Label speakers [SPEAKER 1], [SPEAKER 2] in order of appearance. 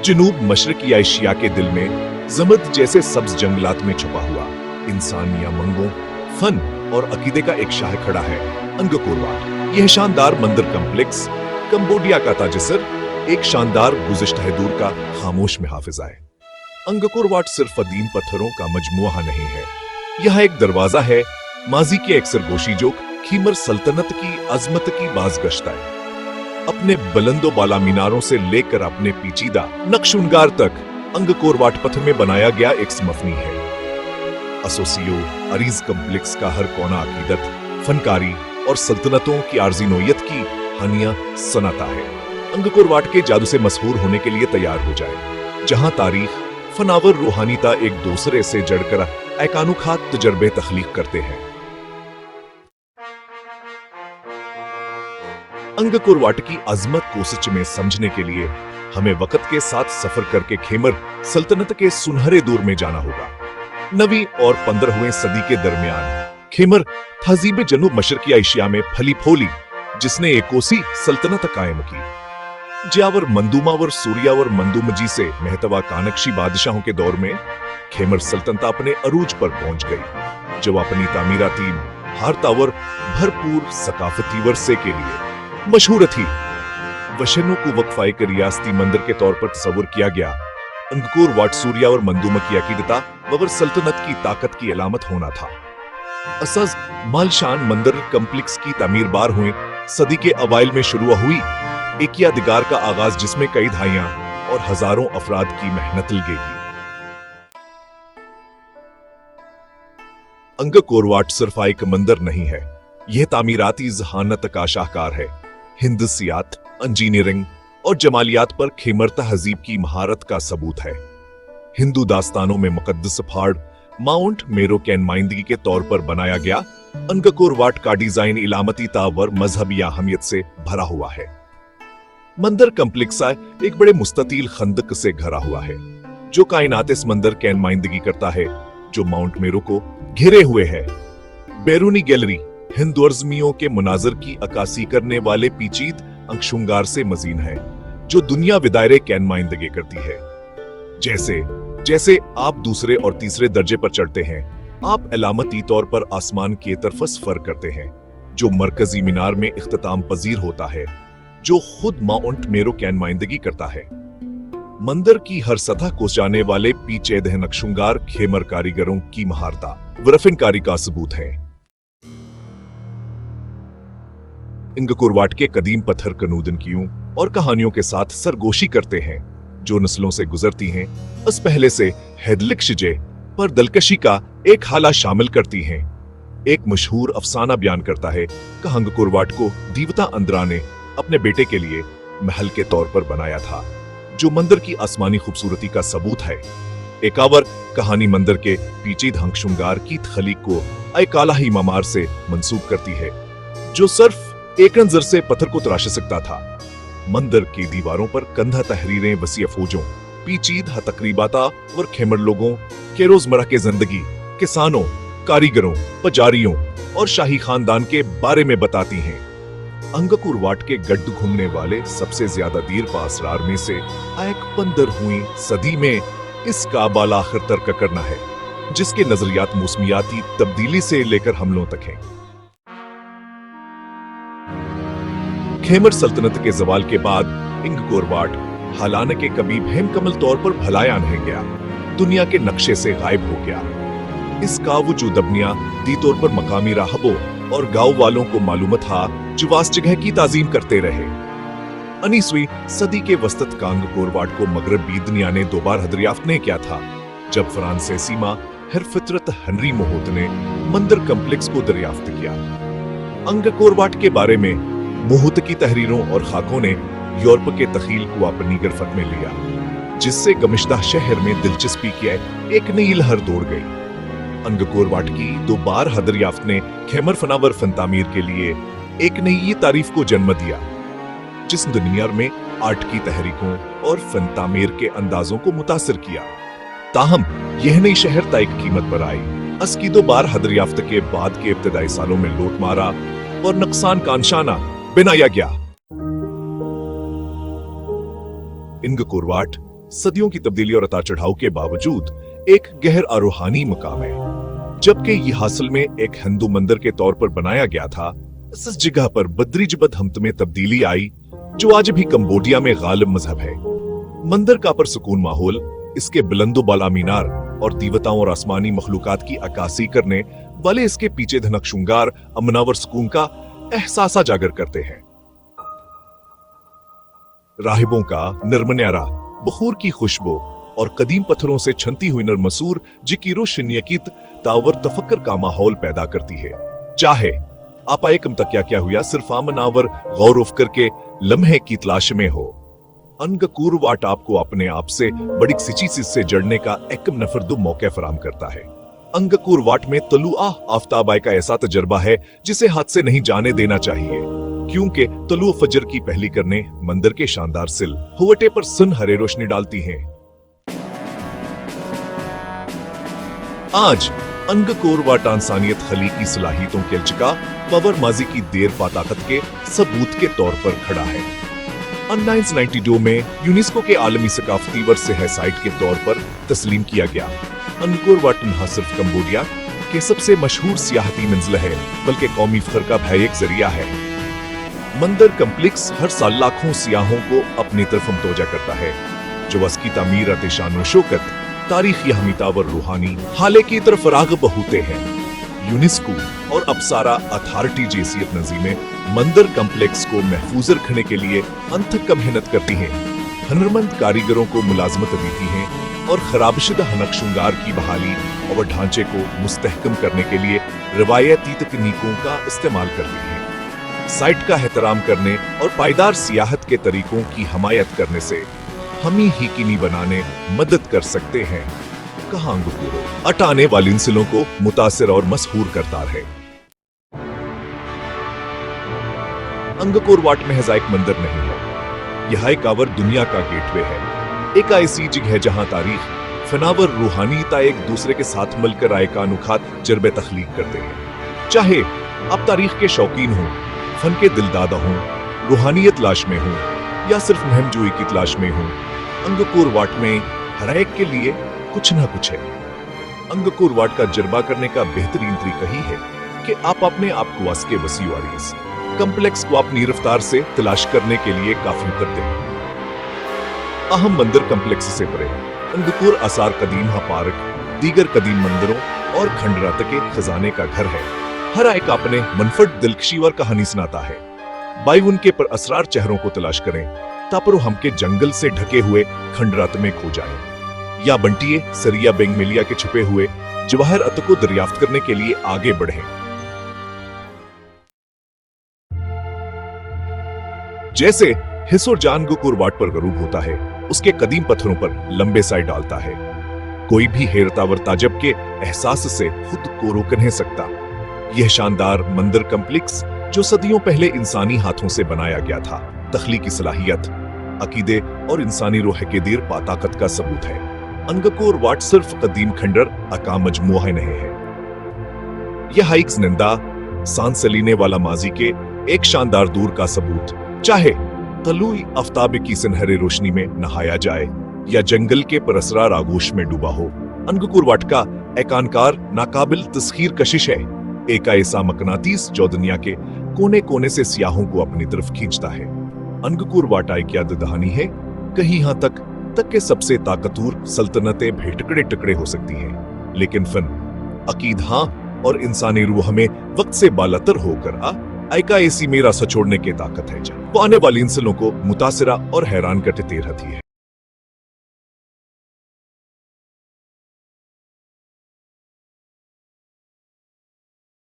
[SPEAKER 1] जनूब मशरकी Asia के दिल में जमद जैसे सब्ज जंगलात में छुपा हुआ इंसान या मंगों, फन और अकीदे का एक शाह खड़ा है अंगकोर वाट। यह शानदार मंदिर कम्प्लेक्स कंबोडिया का ताजसर, एक शानदार गुज़िश्ता दूर का खामोश मुहाफ़िज़ा है। अंगकोर वाट सिर्फ अदीम पत्थरों का मजमुआ नहीं है, यह एक दरवाजा है माजी के एक सरगोशी जो खीमर सल्तनत की अजमत की बाज़गश्त है। अपने बुलंदो बाला मीनारों से लेकर अपने पेचीदा नक्शुनगार तक अंगकोर वाट पत्थर में बनाया गया एक मफनी है। एसोसियो अरीज कम्प्लेक्स का हर कोना अकीदत, फनकारी और सल्तनतों की आर्जी नोयत की हानियां सुनाता है। अंगकोर वाट के जादू से मशहूर होने के लिए तैयार हो जाए, जहां तारीख, फनावर, रूहानीता एक दूसरे से जड़कर एक अनोखा तजर्बे तख्लीक करते हैं। अंगकोर वाट की अजमत को सच में समझने के लिए हमें वक्त के साथ सफर करके खेमर सल्तनत के सुनहरे दौर में जाना होगा। 9वीं और 15वीं सदी के दरमियान खेमर तहजीब जनूब मशरकी एशिया में फली फोली, जिसने एकोसी सल्तनत कायम की। जियावर मंदूमावर सूरियावर मंदूमजी से महतवा कानक्शी बादशाहों के दौर में खेमर सल्तनत अपने अरूज पर पहुंच गई, जो अपनी तामीराती हारतावर भरपूर सकाफती वर्से के लिए मशहूर थी। वशनों को वक्फाए के रियासती मंदिर के तौर पर तस्वुर किया गया। अंगकोर वाट सूर्या और मंदूमा की अकीदता ववर सल्तनत की ताकत की अलामत होना था। असज मालशान मंदिर कम्प्लेक्स की तामीर 12वीं सदी के अवाइल में शुरू हुई एक यादगार का आगाज, जिसमें कई दहाइयां और हजारों अफराद की मेहनत लगेगी। अंगकोर वाट सिर्फ एक मंदिर नहीं है, यह तामीराती जहानत का शाहकार है। हिंदसियात, इंजीनियरिंग और जमालियात पर खेमर तहजीब की महारत का सबूत है। हिंदू दास्तानों में मुकद्दस पहाड़ माउंट मेरो की नुमाइंदगी के तौर पर बनाया गया अंगकोर वाट का डिजाइन इलामती तावर मजहबी अहमियत से भरा हुआ है। मंदिर कम्प्लेक्स एक बड़े मुस्ततील खंदक से घरा हुआ है, जो कायनात इस मंदिर की नुमाइंदगी करता है, जो माउंट मेरो को घेरे हुए है। बैरूनी गैलरी हिंदुअज़मियों के मुनाजर की अक्कासी करने वाले पीचीद अंशुंगार से मजीन है, जो दुनिया विदायरे की नुमाइंदगी करती है। जैसे जैसे आप दूसरे और तीसरे दर्जे पर चढ़ते हैं, आप अलामती तौर पर आसमान की तरफ सफर करते हैं, जो मरकजी मीनार में इख्तिताम पजीर होता है, जो खुद माउंट मेरो की नुमाइंदगी करता है। मंदिर की हर सतह को जाने वाले पीचेदह नक्शुंगार खेमर कारीगरों की महारता व फनकारी का सबूत है। अंगकोर वाट के कदीम पत्थर कनूदनकियों और कहानियों के साथ सरगोशी करते हैं, जो नस्लों से गुजरती हैं। इस पहले से हैदलिक शिजे पर दलकशी का एक हाला शामिल करती हैं। एक मशहूर अफसाना बयान करता है कि अंगकोर वाट को देवता अंद्रा ने अपने बेटे के लिए महल के तौर पर बनाया था, जो मंदिर की आसमानी खूबसूरती का सबूत है। एक और कहानी मंदिर के पीचीद हंगशुंगार की तख्लीक को एक आला ही मामार से मंसूब करती है, जो सिर्फ एक नजर से पत्थर को तराश सकता था। मंदिर की दीवारों पर कंधा तहरीरें वसी फौजों, पीचीद तकरीबाता और खेमर लोगों के रोजमर्रा के जिंदगी, किसानों, कारीगरों, पुजारियों और शाही खानदान के बारे में बताती हैं। अंगकोर वाट के गड्ढ घूमने वाले सबसे ज्यादा दीर पासरार में से एक 15वीं सदी में इसका बाला आखिर तर्क करना है, जिसके नजरियात मौसमियाती तब्दीली से लेकर हमलों तक हैं। खेमर सल्तनत के जवाल के बाद अंगकोर वाट हालांकि कभी मुकम्मल तौर पर भलाया नहीं गया, दुनिया के नक्शे से गायब हो गया। इसका वजूद अबनिया दी तौर पर मकामी राहबों और गांव वालों को मालूम था, जो वास जगह की ताजीम करते रहे। 19वीं सदी के वसत का अंगकोर वाट को मगरबी दुनिया ने दोबारा दरियाफ्त नहीं किया था, जब फ्रांसीसी मां हरफितरत हेनरी मोहत ने मंदिर कम्प्लेक्स को दरियाफ्त किया। अंगकोर वाट के बारे में मोहत की तहरीरों और खाकों ने यूरोप के तखील को अपनी गिरफ्त में लिया, जिससे गमिश्ता शहर में दिलचस्पी की एक नई लहर दौड़ गई। अंगकोर वाट की दोबारा दरियाफ्त ने खेमर फनावर फन तामीर के लिए एक नई तारीफ को जन्म दिया, जिस दुनिया में आर्ट की तहरीकों और फन तामीर के अंदाजों को मुतासिर किया। ताहम यह नई शहर तय कीमत पर आई। अस्की दोबारा दरियाफ्त के बाद के इब्तदाई सालों में लूट मारा और नुकसान का निशाना बनाया गया। अंगकोर वाट सदियों की तब्दीली और उतार चढ़ाव के बावजूद एक गहरा रूहानी मकाम है। जबकि ये हासिल में एक हिंदू मंदिर के तौर पर बनाया गया था, इस जगह पर बद्रीजबद हमत में तब्दीली आई, जो आज भी कंबोडिया में गालिब मजहब है। मंदिर का पुरसुकून माहौल, इसके बुलंदो बाला मीनार और देवताओं और आसमानी मखलूकात की अक्कासी करने वाले इसके पीछे धनक श्रृंगार अमनावर सुकून का एहसास जागर करते हैं। राहिबों का नरमन्यारा, बखूर की खुशबू और कदीम पत्थरों से छनती हुई नरमसूर जिकीरो शिन्यकीत तावर तफक्कर का माहौल पैदा करती है। चाहे आप एकम तक क्या हुआ सिर्फ आमनावर गौर करके लम्हे की तलाश में हो, अंगकूर वाट आपको अपने आप से बड़ी सिची चीज से जड़ने का एकम नफरदु मौका फराम करता है। अंगकूर वाट में तलुआ आफ्ताबाई का ऐसा तजर्बा है जिसे हाथ से नहीं जाने देना चाहिए, क्योंकि तलु फजर की पहली करने मंदिर के शानदार सिल हुवटे पर सुन हरे रोशनी डालती हैं। आज अंगकोर वाट इंसानियत खली की सलाहियतों के अलचका पवर माजी की देर पाताकत के सबूत के तौर पर खड़ा है। 1992 में यूनेस्को के आलमी सकाफती वर्से है साइट के तौर पर तस्लीम किया गया। अंगकोर वाट न सिर्फ कंबोडिया के सबसे मशहूर सियाहती मंजिल है, बल्कि कौमी फख्र का भी एक जरिया है। मंदिर कम्प्लेक्स हर साल लाखों सियाहों को अपनी तरफ मुतवज्जा करता है, जो उसकी तामीर अतिशान शौकत तारीखी अहमियत और रूहानी हाले की तरफ राग़िब होते हैं। यूनेस्को और अप्सारा अथॉरिटी जैसी तंजीमें मंदिर कम्प्लेक्स को महफूज रखने के लिए अनथक मेहनत करती हैं, हुनरमंद कारीगरों को मुलाजमत देती हैं और खराबशुदा हनक श्रृंगार की बहाली और ढांचे को मुस्तहकम करने के लिए रिवायती तकनीकों का इस्तेमाल करती हैं। साइट का एहतराम करने और पायदार सियाहत के तरीकों की हमायत करने से हम ही यकीनी बनाने मदद कर सकते हैं कहाँ अंगकोर अटाने वाली इंसिलों को मुतासिर और मशहूर करता है। अंगकोर वाट महज एक मंदिर नहीं है, यह एक आवर दुनिया का गेटवे है, एक ऐसी जगह है जहां तारीख फनावर रूहानीता एक दूसरे के साथ मिलकर आए का अनोखा जर्बे तख्लीक करते हैं। चाहे आप तारीख के शौकीन हों, फन के दिलदादा हों, रूहानियत तलाश में हों या सिर्फ मुहिमजोई की तलाश में हों, अंगकोर वाट में हर एक के लिए कुछ ना कुछ है। अंगकोर वाट का जर्बा करने का बेहतरीन तरीका ही है कि आप अपने आप को उसके वसी वारिस कम्प्लेक्स को अपनी रफ्तार से तलाश करने के लिए काफी करते हैं। अहम मंदिर कम्प्लेक्स से परे अंगकोर आसार कदीम पार्क दीगर कदीम मंदिरों और खंडरात के खजाने का घर है। हर एक अपने मनफट दिलकशी और कहानी सुनाता है। बाई उनके पर असरार चेहरों को तलाश करें तापर हम के जंगल से ढके हुए खंडरात में खो जाएं, या बंटिए सरिया बेंगमेलिया के छुपे हुए जवाहर अत को दरियाफ्त करने के लिए आगे बढ़ें। जैसे हिस्सोर जान अंगकोर वाट पर गरूब होता है, उसके कदीम पत्थरों पर लंबे साए डालता है। कोई भी हैरतावर ताजब के एहसास से खुद को रोक नहीं सकता। यह शानदार मंदिर कम्प्लेक्स जो सदियों पहले इंसानी हाथों से बनाया गया था, तख्लीकी सलाहियत, अकीदे और इंसानी रूह के दीर पाताकत का सबूत है। अंगकोर वाट सिर्फ कदीम खंडर अका मजमूआ नहीं है, यह एक जिंदा सांस लेने वाला माजी के एक शानदार दूर का सबूत। चाहे तलुई आफ्ताब की सुनहरी रोशनी में नहाया जाए या जंगल के परअसरार आगोश में डूबा हो, अंगकोर वाट का एकानकार नाकाबिल तस्खीर कशिश है। एक ऐसा मकनातीस जो दुनिया के कोने कोने से सियाहों को अपनी तरफ खींचता है। अंगकोर वाट एक याद दहानी है, कहीं यहाँ तक के सबसे ताकतवर सल्तनतें भी टुकड़े टुकड़े हो सकती हैं, लेकिन फन, अकीदा और इंसानी रूह में वक्त से बालातर होकर ऐका ऐसी मेरा सचोड़ने की ताकत है, जो आने वाली इंसानों को मुतासिरा और हैरान करते रहती है।